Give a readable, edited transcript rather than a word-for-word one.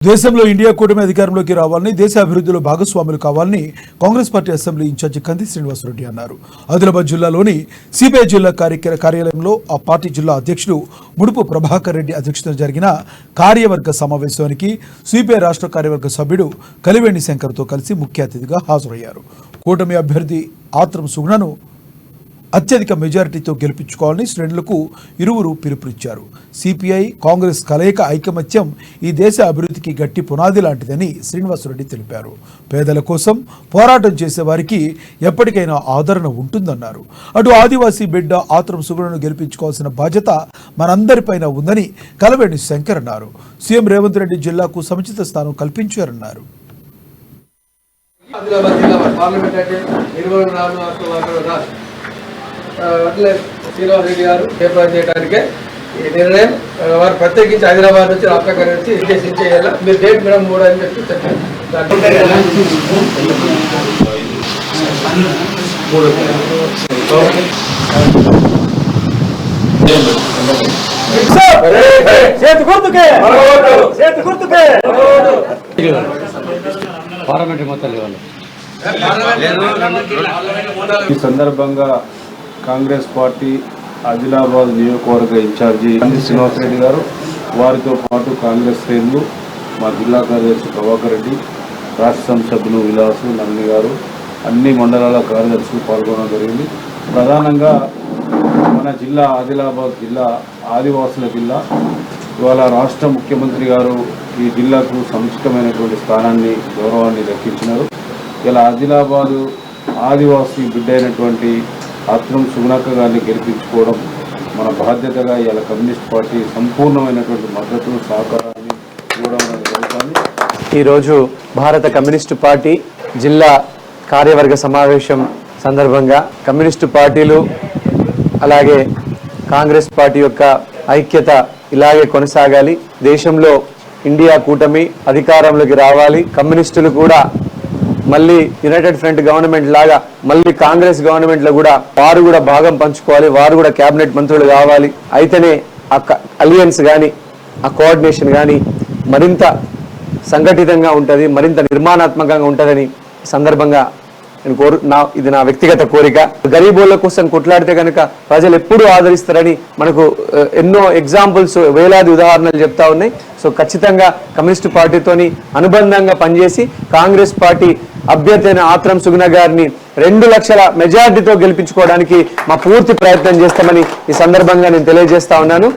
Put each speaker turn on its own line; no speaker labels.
దేశంలో ఇండియా కూటమి అధికారంలోకి రావాలని దేశ అభివృద్ధిలో భాగస్వాములు కావాలని కాంగ్రెస్ పార్టీ అసెంబ్లీ ఇన్ఛార్జి కంది శ్రీనివాసరెడ్డి అన్నారు. ఆదిలాబాద్ జిల్లాలోని సిపిఐ జిల్లా కార్యాలయంలో ఆ పార్టీ జిల్లా అధ్యక్షుడు ముడుపు ప్రభాకర్ రెడ్డి అధ్యక్షతన జరిగిన కార్యవర్గ సమావేశానికి సిపిఐ రాష్ట్ర కార్యవర్గ సభ్యుడు కలివేణి శంకర్తో కలిసి ముఖ్య అతిథిగా హాజరయ్యారు. కూటమి అభ్యర్థి ఆత్రం సుగుణను అత్యధిక మెజారిటీతో గెలిపించుకోవాలని శ్రేణులకు ఇరువురు పిలుపునిచ్చారు. సిపిఐ కాంగ్రెస్ కలయిక ఐకమత్యం ఈ దేశ అభివృద్ధికి గట్టి పునాది లాంటిదని శ్రీనివాసరెడ్డి తెలిపారు. పేదల కోసం పోరాటం చేసే వారికి ఎప్పటికైనా ఆదరణ ఉంటుందన్నారు. అటు ఆదివాసీ బిడ్డ ఆత్రం సుగుణను గెలిపించుకోవాల్సిన బాధ్యత మనందరిపైన ఉందని కలివేణి శంకర్ అన్నారు. సీఎం రేవంత్ రెడ్డి జిల్లాకు సముచిత స్థానం కల్పించారన్నారు.
అట్లే శ్రీనివాసరెడ్డి గారు ఏర్పాటు చేయడానికే ఈ నిర్ణయం. వారు ప్రత్యేకించి హైదరాబాద్ నుంచి రాష్ట్ర నుంచి ఉద్దేశించి మీరు డేట్ మేడం 3 అని చెప్పి చెప్పారు.
ఈ సందర్భంగా కాంగ్రెస్ పార్టీ ఆదిలాబాద్ నియోజకవర్గ ఇన్ఛార్జి కంది శ్రీనివాసరెడ్డి గారు, వారితో పాటు కాంగ్రెస్ శ్రేణులు, మా జిల్లా కార్యదర్శి ప్రభాకర్ రెడ్డి, రాష్ట్ర సభ్యులు విలాసు నమ్మి గారు, అన్ని మండలాల కార్యదర్శులు పాల్గొనడం జరిగింది. ప్రధానంగా మన జిల్లా ఆదిలాబాద్ జిల్లా ఆదివాసుల జిల్లా. ఇవాళ రాష్ట్ర ముఖ్యమంత్రి గారు ఈ జిల్లాకు సముచితమైనటువంటి స్థానాన్ని, గౌరవాన్ని దక్కించినారు. ఇలా ఆదిలాబాదు ఆదివాసీ బిడ్డ అయినటువంటి ఆత్రం సుగుణక్క గారిని గెలిపించుకోవడం మన బాధ్యతగా ఇలా కమ్యూనిస్ట్ పార్టీ సంపూర్ణమైనటువంటి మద్దతు సహకారాన్ని ఇవ్వడం జరుగుతుంది.
ఈరోజు భారత కమ్యూనిస్టు పార్టీ జిల్లా కార్యవర్గ సమావేశం సందర్భంగా కమ్యూనిస్టు పార్టీలు అలాగే కాంగ్రెస్ పార్టీ యొక్క ఐక్యత ఇలాగే కొనసాగాలి. దేశంలో ఇండియా కూటమి అధికారంలోకి రావాలి. కమ్యూనిస్టులు కూడా మళ్ళీ యునైటెడ్ ఫ్రంట్ గవర్నమెంట్ లాగా మళ్ళీ కాంగ్రెస్ గవర్నమెంట్ లో కూడా వారు కూడా భాగం పంచుకోవాలి. వారు కూడా కేబినెట్ మంత్రులు కావాలి. అయితేనే ఆ అలియన్స్ కానీ ఆ కోఆర్డినేషన్ కానీ మరింత సంఘటితంగా ఉంటుంది, మరింత నిర్మాణాత్మకంగా ఉంటుందని సందర్భంగా నేను ఇది నా వ్యక్తిగత కోరిక. గరీబోళ్ళ కోసం కొట్లాడితే కనుక ప్రజలు ఎప్పుడూ ఆదరిస్తారని మనకు ఎన్నో ఎగ్జాంపుల్స్, వేలాది ఉదాహరణలు చెప్తా ఉన్నాయి. సో ఖచ్చితంగా కమ్యూనిస్టు పార్టీతోని అనుబంధంగా పనిచేసి కాంగ్రెస్ పార్టీ అభ్యర్థి అయిన ఆత్రం సుగుణ గారిని 2 లక్షల మెజార్టీతో గెలిపించుకోవడానికి మా పూర్తి ప్రయత్నం చేస్తామని ఈ సందర్భంగా నేను తెలియజేస్తా ఉన్నాను.